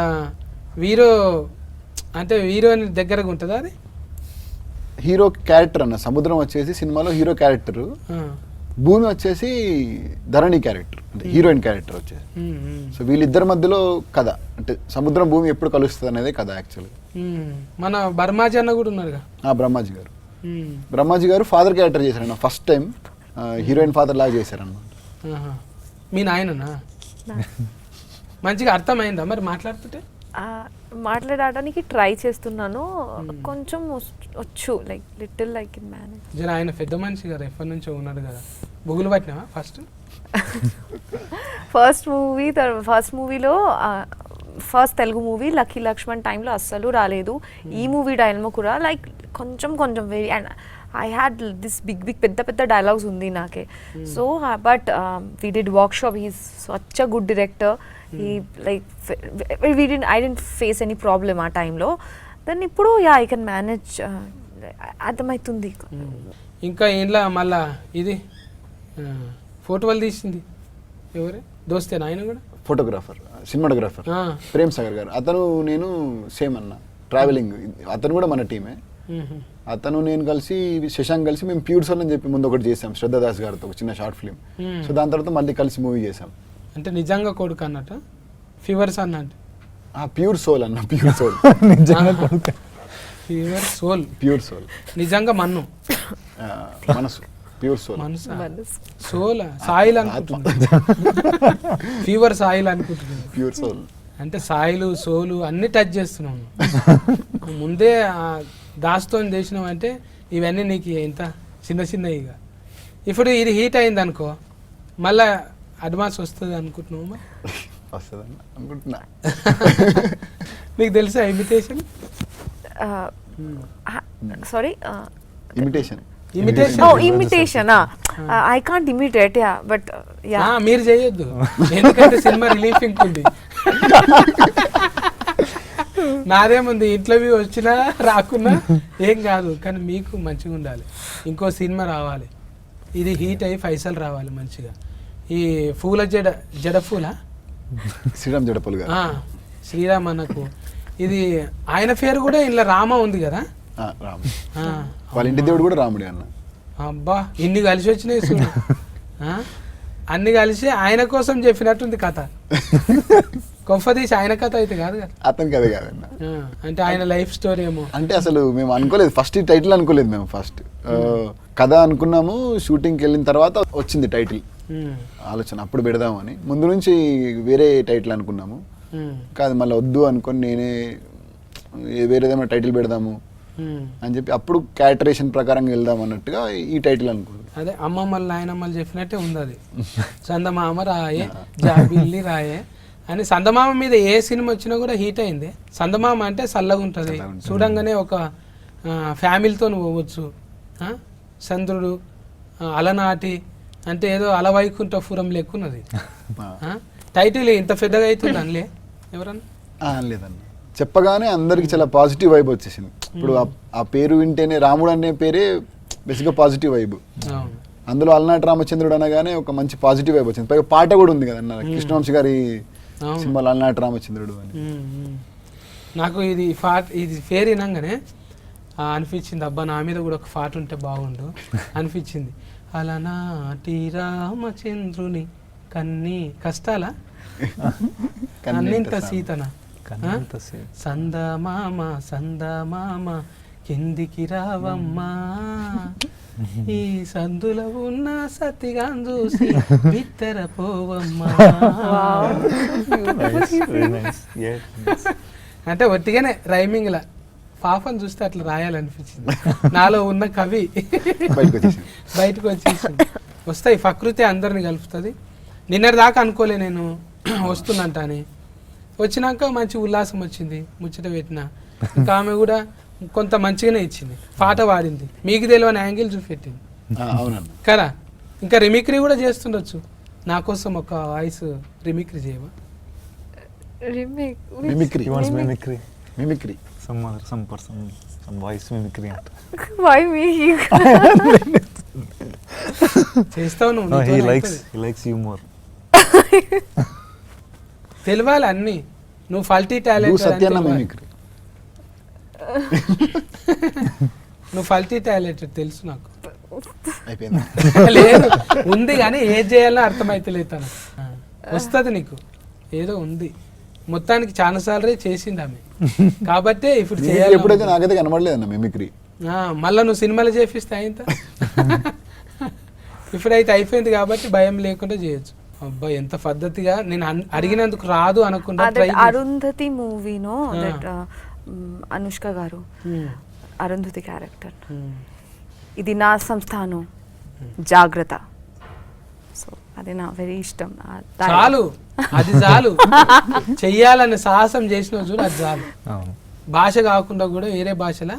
హీరో అంటే హీరోయిన్ దగ్గరగా ఉంటుందా అది? హీరో క్యారెక్టర్ అన్న, సముద్రం వచ్చేసి సినిమాలో హీరో క్యారెక్టర్, భూమి వచ్చేసి ధరణి క్యారెక్టర్, అంటే హీరోయిన్ క్యారెక్టర్ వచ్చేసి. సో వీళ్ళిద్దరి మధ్యలో కథ, అంటే సముద్రం భూమి ఎప్పుడు కలుస్తుంది అనేది కథ యాక్చువల్గా. మన బ్రహ్మాజీ అన్న కూడా ఉన్నారుగా. బ్రహ్మాజీ గారు, బ్రహ్మాజీ గారు ఫాదర్ క్యారెక్టర్ చేశారన్న, ఫస్ట్ టైం హీరోయిన్ ఫాదర్ లాగా చేశారన్నమాట. మీ నాయననా? మంచిగా అర్థమైందా మరి మాట్లాడుతుంటే? మాట్లాడడానికి ట్రై చేస్తున్నాను, కొంచెం వచ్చు, like little like in manage. జర ఆయన పెద్ద మనిషి కదా, ఎప్పటి నుంచో ఉన్నాడు కదా. బుగులు పట్టినావా ఫస్ట్ మూవీలో first Telugu movie Lucky Lakshman టైంలో అస్సలు రాలేదు. ఈ మూవీ డైలాగ్ కూడా లైక్ కొంచెం very, and I had this big పెద్ద డైలాగ్స్ ఉంది నాకే. So but we did workshop, he's such a good director. he like I didn't face any problem ఆ టైంలో. దెన్ ఇప్పుడు ఐ కెన్ మేనేజ్, అర్థమవుతుంది. ఇంకా ఏంలా మళ్ళా ఇది ఫోటోలు తీసింది ఎవరే దోస్తేనా ఆయన కూడా? ఫోటోగ్రాఫర్, సినిమాటోగ్రాఫర్ ప్రేమ్ సాగర్ గారు. అతను నేను సేమ్ అన్న, ట్రావెలింగ్. అతను కూడా మన టీమే. అతను నేను కలిసి, శశాంక్ కలిసి మేము ప్యూర్ సోల్ అని చెప్పి ముందు ఒకటి చేసాం శ్రద్ధా దాస్ గారితో, ఒక చిన్న షార్ట్ ఫిల్మ్. సో దాని తర్వాత మళ్ళీ కలిసి మూవీ చేసాం. అంటే నిజంగా కొడుకు అన్నట్టు ఫీవర్స్ అన్నట్టు? ప్యూర్ సోల్ అన్న, ప్యూర్ సోల్. నిజంగా కొడుకు, ప్యూర్ సోల్ నిజంగా మన్ను, మనసు, ప్యూర్ సోల్. సోల్ సాయిల్ అనుకుంటున్నా, ఫీవర్ సాయిల్ అనుకుంటున్నాను. ప్యూర్ సోల్ అంటే సాయిలు సోలు అన్ని టచ్ చేస్తున్నాను. ముందే దాస్తో చేసినావు అంటే ఇవన్నీ నీకు ఇంత చిన్నవి. ఇక ఇప్పుడు ఇది హీట్ అయింది అనుకో, మళ్ళా అడ్వాన్స్ వస్తుంది అనుకుంటున్నావు? వస్తుందని అనుకుంటున్నా. నీకు తెలుసా imitation? Sorry, imitation. Imitation I can't imitate, yeah, but yeah. మీరు చేయొద్దు, ఎందుకంటే సినిమా రిలీఫింగ్ ఉంది. నాదేముంది, ఇంటర్వ్యూ వచ్చినా రాకున్నా ఏం కాదు, కానీ మీకు మంచిగా ఉండాలి. ఇంకో సినిమా రావాలి, ఇది హీట్ అయ్యి పైసలు రావాలి మంచిగా. ఈ పూల జడ పూల శ్రీరామ్ జడపూలు గారు, శ్రీరామ్ అన్నకు ఇది ఆయన పేరు కూడా ఇలా రామ ఉంది కదా. వాళ్ళ ఇంటి దేవుడు కూడా రాముడే అన్న. అబ్బా, ఇన్ని కలిసి వచ్చినాయి చూడు. అన్ని కలిసి ఆయన కోసం చెప్పినట్టుంది కథ. కొంపదీసి ఆయన కథ అయితే కాదు కదా? అతని కథ కాదన్న, అంటే ఆయన లైఫ్ స్టోరీ ఏమో. అంటే అసలు మేము అనుకోలేదు, ఫస్ట్ టైటిల్ అనుకోలేదు మేము. ఫస్ట్ కథ అనుకున్నాము, షూటింగ్కి వెళ్ళిన తర్వాత వచ్చింది టైటిల్ ఆలోచన, అప్పుడు పెడదామని. ముందు నుంచి వేరే టైటిల్ అనుకున్నాము, కాదు మళ్ళీ వద్దు అనుకొని నేనే వేరేదేమైనా టైటిల్ పెడదాము అని చెప్పి అప్పుడు క్యారెక్టరేషన్ ప్రకారంగా వెళ్దాం అన్నట్టుగా ఈ టైటిల్ అనుకున్నాం. అదే అమ్మమ్మలు నాయనమ్మలు చెప్పినట్టే ఉంది అది. చందమామ రాయే, జాబిల్లి రాయే అని. చందమామ మీద ఏ సినిమా వచ్చినా కూడా హీట్ అయింది. చందమామ అంటే చల్లగా ఉంటుంది, చూడంగానే ఒక ఫ్యామిలీతో పోవచ్చు. చంద్రుడు అలనాటి అంటే ఏదో అలవైకుంఠపురం లెక్కున్నది. టైటిల్ ఇంత పెద్దగా అవుతుంది అనలే ఎవరన్నా? లేదన్న, చెప్పగానే అందరికి చాలా పాజిటివ్ వైబ్ వచ్చేసింది. ఇప్పుడు ఆ పేరు వింటేనే, రాముడు అనే పేరే బేసిక్గా పాజిటివ్ వైబ్. అందులో అలనాటి రామచంద్రుడు అనగానే ఒక మంచి పాజిటివ్ వైబ్ వచ్చింది. పైగా పాట కూడా ఉంది కదన్న, కృష్ణవంశీ గారి సినిమాలో అలనాటి రామచంద్రుడు అని. నాకు ఇది పేరు వినంగానే అనిపించింది, అబ్బా నా మీద కూడా ఒక పాట ఉంటే బాగుండు అనిపించింది. అలనాటి రామచంద్రుని కన్నీ కష్టాలా అన్నింత సీతన సందమామ సందమామ కిందికి రావమ్మా ఈ సందులో ఉన్న సతిగాన్ చూసి బిత్తర పోవమ్మా. అంటే ఒట్టిగానే రైమింగ్ లా పాపని చూస్తే అట్లా రాయాలనిపించింది, నాలో ఉన్న కవి బయటకు వచ్చేసింది. వస్తాయి, ప్రకృతి అందరిని కలుపుతుంది. నిన్నటి దాకా అనుకోలే నేను వస్తుందంట అని, వచ్చినాక మంచి ఉల్లాసం వచ్చింది, ముచ్చట పెట్టిన. ఇంకా ఆమె కూడా కొంత మంచిగానే ఇచ్చింది, పాట పాడింది, మీకు తెలియని యాంగిల్ చూపెట్టింది కదా. ఇంకా రిమిక్రీ కూడా చేస్తుండొచ్చు, నా కోసం ఒక వాయిస్ రిమిక్రీ చేయవా? చేస్తావు నువ్వు, తెలియాలి అన్ని. నువ్వు ఫల్టీ టాలెంట్, నువ్వు ఫల్టీ టాలెంట్ తెలుసు నాకు. లేదు ఉంది కానీ ఏది చేయాలో అర్థమైతలేదు తను. వస్తుంది నీకు, ఏదో ఉంది. మొత్తానికి చాలా సార్లు చేసింది ఆమె, కాబట్టి ఇప్పుడు చేయాలి. ఎప్పుడైతే నాకైతే కనబడలేదు మిమిక్రీ. మళ్ళీ నువ్వు సినిమాలు చేపిస్తే అయింత. ఇప్పుడైతే అయిపోయింది కాబట్టి భయం లేకుండా చేయొచ్చు. అబ్బా ఎంత పద్ధతిగా, నేను అడిగినందుకు రాదు అనకుండా. అరుంధతి మూవీనో అనుష్క గారు అరుంధతి క్యారెక్టర్, ఇది నా సంస్థానం జాగ్రత్త. సో అది నా వెరీ ఇష్టం. చాలు, అది చాలు. చెయ్యాలనే సాహసం చేసిన చూడు, అది చాలు. భాష కాకుండా కూడా వేరే భాషలో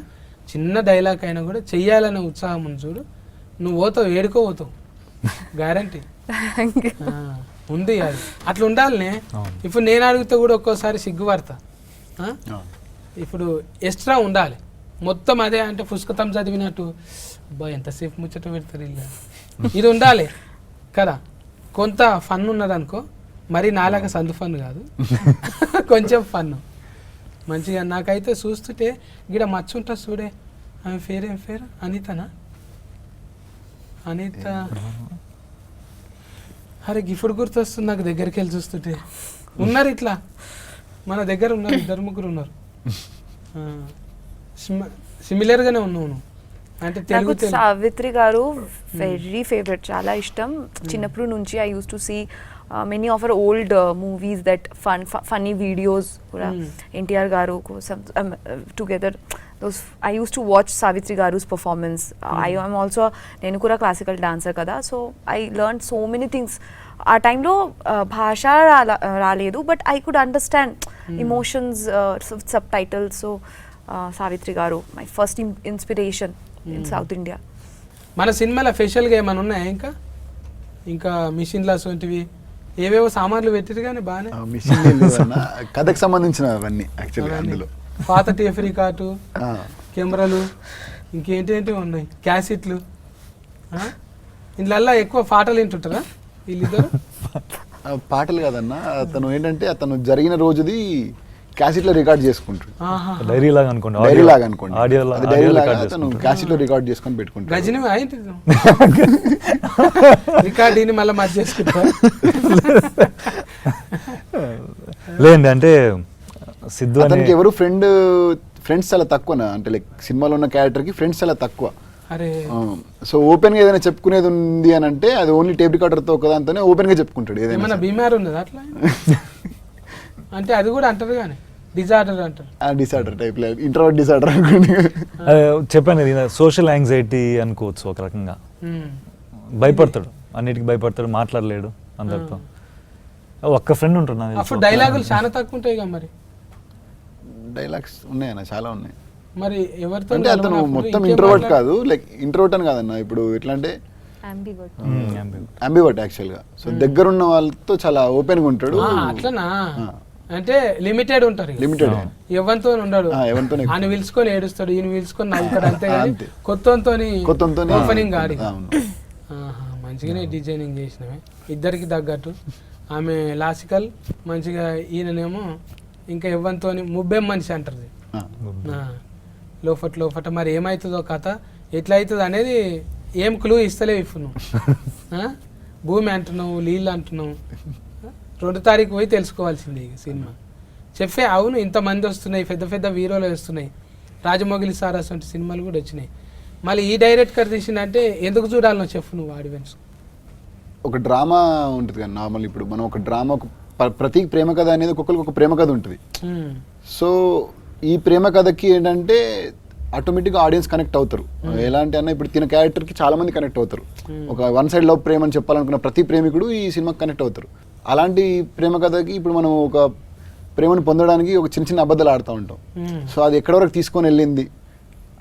చిన్న డైలాగ్ అయినా కూడా చెయ్యాలనే ఉత్సాహం ఉంది చూడు, నువ్వు పోతావు, ఏడుకోపోతావు, గ్యారంటీ ఉంది. అది అట్లా ఉండాలనే. ఇప్పుడు నేను అడిగితే కూడా ఒక్కోసారి సిగ్గుపడతా. ఇప్పుడు ఎక్స్ట్రా ఉండాలి, మొత్తం అదే అంటే పుస్తకం చదివినట్టు అబ్బా ఎంతసేపు ముచ్చట పెడతారు ఇలా, ఇది ఉండాలి కదా. కొంత ఫన్ ఉన్నది అనుకో, మరి నాలాగా సందు ఫన్ కాదు, కొంచెం ఫన్ మంచిగా. నాకైతే చూస్తుంటే గిడ మచ్చ ఉంటుంది చూడే, ఆమె పేరేం పేరు? అనితనా? అనిత. అరే ఇప్పుడు గుర్తొస్తుంది నాకు, దగ్గరికి వెళ్ళి చూస్తుంటే. ఉన్నారు ఇట్లా మన దగ్గర ఉన్నారు, 2-3 ఉన్నారు. సిమిలర్ గానే ఉన్నావు నువ్వు. అంటే తెలుగు సావిత్రి గారు వెరీ ఫేవరెట్, చాలా ఇష్టం చిన్నప్పుడు నుంచి. I use to see many of our old movies, that funny videos కూడా ఎన్టీఆర్ గారు కోసం together. I used to watch Savitri Garu's performance. I am also, నేను కూడా క్లాసికల్ డాన్సర్ కదా, so I learn so many things. ఆ టైంలో భాష రాలేదు, but I could understand emotions, subtitles. So Savitri గారు my first inspiration in South India. మన సినిమాలో స్పెషల్గా ఏమైనా ఉన్నాయా? ఇంకా మిషన్లు అటువంటివి ఏవేవో సామాన్లు పెట్టారు కానీ బాగానే కథకు సంబంధించిన అవన్నీ యాక్చువల్గా అందులో. పాత టేప్ రికార్డు, కెమెరాలు, ఇంకేంటి ఉన్నాయి, క్యాసెట్లు. ఇందులో ఎక్కువ పాటలు వింటుంటారా వీళ్ళిద్దరు? పాటలు కాదన్నా, అతను ఏంటంటే అతను జరిగిన రోజుది క్యాసెట్ లో రికార్డ్ చేసుకుంటాడు. డైరీ లాగా అనుకోండి, అతను క్యాసెట్ లో రికార్డ్ చేసుకొని పెట్టుకుంటాడు. గజని రికార్డ్ మళ్ళీ మధ్య చేసుకుంటా. లేదండి, అంటే సిద్ధు అతనికి ఎవరు ఫ్రెండ్స్ చాలా తక్కువ, అంటే లైక్ సినిమాలో ఉన్న క్యారెక్టర్ కి ఫ్రెండ్స్ చాలా తక్కువ. సో ఓపెన్ గా ఏదైనా చెప్పుకునేది ఉంది అని అంటే అది ఓన్లీ టేప్ రికార్డర్ తో ఒకదాంతోనే ఓపెన్ గా చెప్పుకుంటాడు. ఏదైనా బీమార్ ఉన్నది అట్లా అంటే అది కూడా అంటారు కానీ డిజార్డర్ అంటారు. డిసార్డర్ టైప్, ఇంట్రోవర్ట్ డిసార్డర్ అనుకోండి. చెప్పాను కదా, సోషల్ యాంగ్జైటీ అనుకోవచ్చు ఒక రకంగా. భయపడతాడు, అన్నిటికీ భయపడతాడు, మాట్లాడలేడు అందరితో. ఒక్క ఫ్రెండ్ ఉంటున్నా. అప్పుడు డైలాగులు చాలా తక్కువ ఉంటాయి కదా. మరి డైలాగ్స్ ఉన్నాయన్న, చాలా ఉన్నాయి. మరి ఎవరితో అంటే అతను మొత్తం ఇంట్రోవర్ట్ కాదు, లైక్ ఇంట్రోవర్ట్ అని కాదన్న. ఇప్పుడు ఎట్లా అంటే అంబివర్ట్ యాక్చువల్ గా. సో దగ్గరున్న వాళ్ళతో చాలా ఓపెన్ గా ఉంటాడు. అట్లనా? అంటే లిమిటెడ్ ఉంటారు, లిమిటెడ్ ఎవరితో ఉండడు. ఆయన పిలుచుకొని ఏడుస్తాడు, ఈయన పిలుచుకొని నవ్వుతాడు, అంతే కానీ కొత్తతో ఓపెనింగ్ కాదు. మంచిగానే డిజైనింగ్ చేసినవే ఇద్దరికి తగ్గట్టు. ఆమె లాసికల్ మంచిగా, ఈయననేమో ఇంకా ఎవరితో ముబ్బెం మనిషి అంటారు. లోపట మరి ఏమవుతుందో కథ ఎట్లా అవుతుంది అనేది ఏం క్లూ ఇస్తలేవు ఇప్పుడు నువ్వు ఆ? భూమి అంటున్నావు, నీళ్ళు అంటున్నావు. 2 తారీఖు పోయి తెలుసుకోవాల్సిందే ఈ సినిమా. చెప్పే అవును, ఇంతమంది వస్తున్నాయి, పెద్ద పెద్ద హీరోలు వస్తున్నాయి, రాజమౌళి సార్ అటువంటి సినిమాలు కూడా వచ్చినాయి. మళ్ళీ ఈ డైరెక్టర్ తీసిందంటే ఎందుకు చూడాలనో చెప్పు నువ్వు ఆడియన్స్. ఒక డ్రామా ఉంటుంది కదా నార్మల్. ఇప్పుడు మనం ఒక డ్రామా, ప్రతి ప్రేమ కథ అనేది ఒక్కొక్కరికి ఒక ప్రేమ కథ ఉంటుంది. సో ఈ ప్రేమ కథకి ఏంటంటే ఆటోమేటిక్గా ఆడియన్స్ కనెక్ట్ అవుతారు. ఎలా అంటే అన్న ఇప్పుడు తిన క్యారెక్టర్కి చాలా మంది కనెక్ట్ అవుతారు. ఒక వన్ సైడ్ లవ్ ప్రేమ అని చెప్పాలనుకున్న ప్రతి ప్రేమికుడు ఈ సినిమాకి కనెక్ట్ అవుతారు. అలాంటి ప్రేమ కథకి ఇప్పుడు మనం ఒక ప్రేమను పొందడానికి ఒక చిన్న చిన్న అబద్ధాలు ఆడుతూ ఉంటాం. సో అది ఎక్కడి వరకు తీసుకొని వెళ్ళింది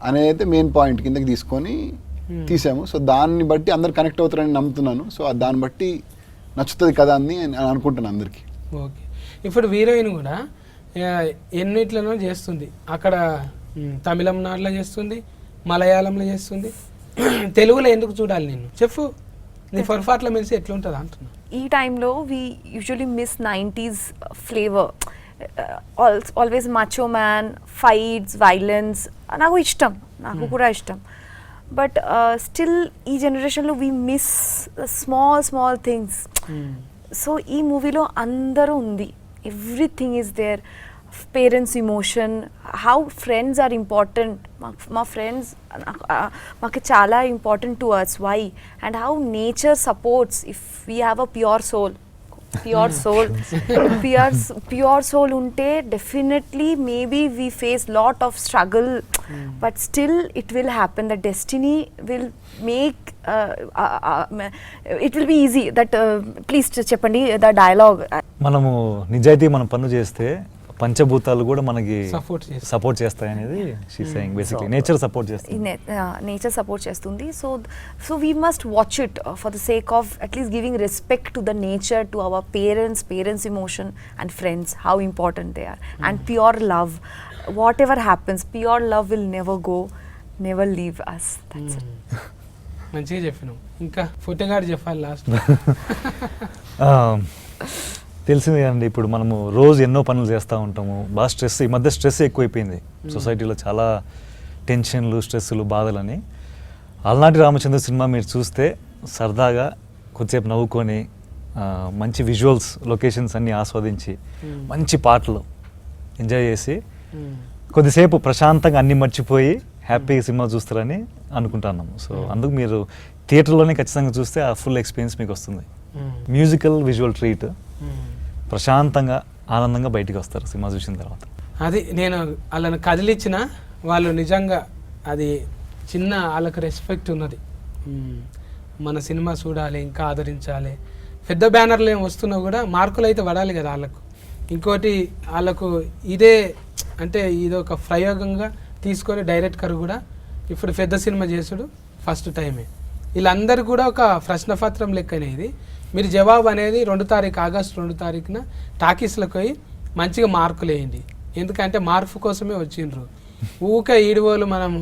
అనేది అయితే మెయిన్ పాయింట్ కిందకి తీసుకొని తీసాము. సో దాన్ని బట్టి అందరు కనెక్ట్ అవుతారని నమ్ముతున్నాను. సో దాన్ని బట్టి నచ్చుతుంది కదా అని అనుకుంటున్నాను అందరికీ. ఓకే, ఇప్పుడు హీరోయిన్ కూడా ఎన్నిట్లలో చేస్తుంది. అక్కడ తమిళనాడులో చేస్తుంది, మలయాళంలో చేస్తుంది, తెలుగులో ఎందుకు చూడాలి నేను చెప్పు. నీ పొరపాట్ల మెలిసి ఎట్లుంటుంది అంటున్నా. ఈ టైంలో we usually miss 90s flavour. Always macho man, fights, violence నాకు ఇష్టం, నాకు కూడా ఇష్టం. బట్ స్టిల్ ఈ జనరేషన్లో we miss small things. So ఈ మూవీలో అందరూ ఉంది, everything is there. Parents emotion, how friends are important. మా ఫ్రెండ్స్ మాకు చాలా important to us. Why and how nature supports if we have a pure soul. Pure soul ఉంటే definitely maybe we face lot of struggle, but still it will happen. The destiny will make it will be easy. That please చెప్పండి the dialogue. మనము నిజాయితీ మనం పనులు చేస్తే పంచభూతాలు కూడా మనకి సపోర్ట్ చేస్తాయి అనేది she saying. Basically nature support చేస్తుంది. నేచర్ సపోర్ట్ చేస్తుంది. So we must watch it for the sake of at least giving respect to the nature, to our parents emotion and friends, how important they are. And pure love, whatever happens, pure love will never go, never leave us. That's it. మంచిగా చెప్పినావు. ఇంకా ఫోటోగాడు చెప్పాలి last. తెలిసింది కదండి, ఇప్పుడు మనము రోజు ఎన్నో పనులు చేస్తూ ఉంటాము. బాగా స్ట్రెస్, ఈ మధ్య స్ట్రెస్ ఎక్కువైపోయింది సొసైటీలో. చాలా టెన్షన్లు, స్ట్రెస్సులు, బాధలని. అలనాటి రామచంద్ర సినిమా మీరు చూస్తే సరదాగా కొద్దిసేపు నవ్వుకొని, మంచి విజువల్స్, లొకేషన్స్ అన్నీ ఆస్వాదించి, మంచి పాటలు ఎంజాయ్ చేసి కొద్దిసేపు ప్రశాంతంగా అన్నీ మర్చిపోయి హ్యాపీగా సినిమా చూస్తారని అనుకుంటున్నాము. సో అందుకు మీరు థియేటర్లోనే ఖచ్చితంగా చూస్తే ఆ ఫుల్ ఎక్స్పీరియన్స్ మీకు వస్తుంది. మ్యూజికల్, విజువల్ ట్రీట్, ప్రశాంతంగా ఆనందంగా బయటికి వస్తారు సినిమా చూసిన తర్వాత. అది నేను వాళ్ళని కదిలిచ్చిన వాళ్ళు నిజంగా అది చిన్న వాళ్ళకి రెస్పెక్ట్ ఉన్నది. మన సినిమా చూడాలి, ఇంకా ఆదరించాలి. పెద్ద బ్యానర్లు ఏం వస్తున్నా కూడా మార్కులు అయితే పడాలి కదా వాళ్ళకు. ఇంకోటి వాళ్ళకు ఇదే అంటే ఇది ఒక ప్రయోగంగా తీసుకొని డైరెక్టర్ కూడా ఇప్పుడు పెద్ద సినిమా చేసుడు ఫస్ట్ టైమే. వీళ్ళందరూ కూడా ఒక ప్రశ్నపత్రం లెక్కనే ఇది. మీరు జవాబు అనేది 2 తారీఖు ఆగస్టు 2 తారీఖున టాకీస్లకు పోయి మంచిగా మార్కులు వేయండి. ఎందుకంటే మార్పు కోసమే వచ్చిండ్రు. ఊకే ఈడివోలు మనం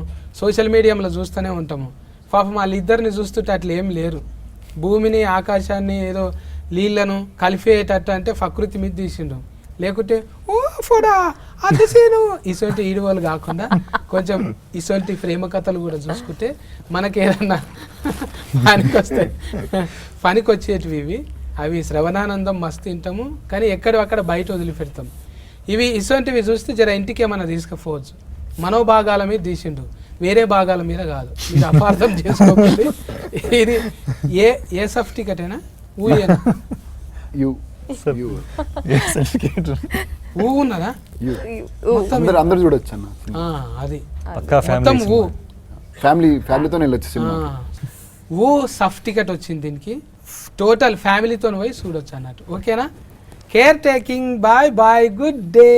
సోషల్ మీడియాలో చూస్తూనే ఉంటాము. పాపం వాళ్ళిద్దరిని చూస్తుంటే అట్లా ఏం లేరు. భూమిని, ఆకాశాన్ని, ఏదో నీళ్లను కలిపేటట్టు అంటే ప్రకృతి మీద తీసిండు. లేకుంటే ఓ ఫోడా అది సీను ఇటువంటి ఈడువలు కాకుండా కొంచెం ఇటువంటి ప్రేమ కథలు కూడా చూసుకుంటే మనకి ఏదన్నా పనికి వచ్చేటివి ఇవి. అవి శ్రవణానందం మస్తు తింటాము, కానీ ఎక్కడక్కడ బయట వదిలిపెడతాం. ఇవి ఇటువంటివి చూస్తే జర ఇంటికి ఏమన్నా తీసుకుపోవచ్చు. మనోభాగాల మీద తీసిండు, వేరే భాగాల మీద కాదు. మీరు అపార్థం చేసుకోకండి. ఇది ఏ సర్టిఫికెటేనా ఊయేనా ఊ ఉన్నదా? అందరు చూడొచ్చు అన్న. అది మొత్తం ఊ ఫ్యామిలీతో వెళ్ళొచ్చు సినిమా. ఊ సఫ్ టికెట్ వచ్చింది దీనికి. టోటల్ ఫ్యామిలీతో పోయి చూడొచ్చు అన్నట్టు. ఓకేనా? Care taking. Bye bye, good day.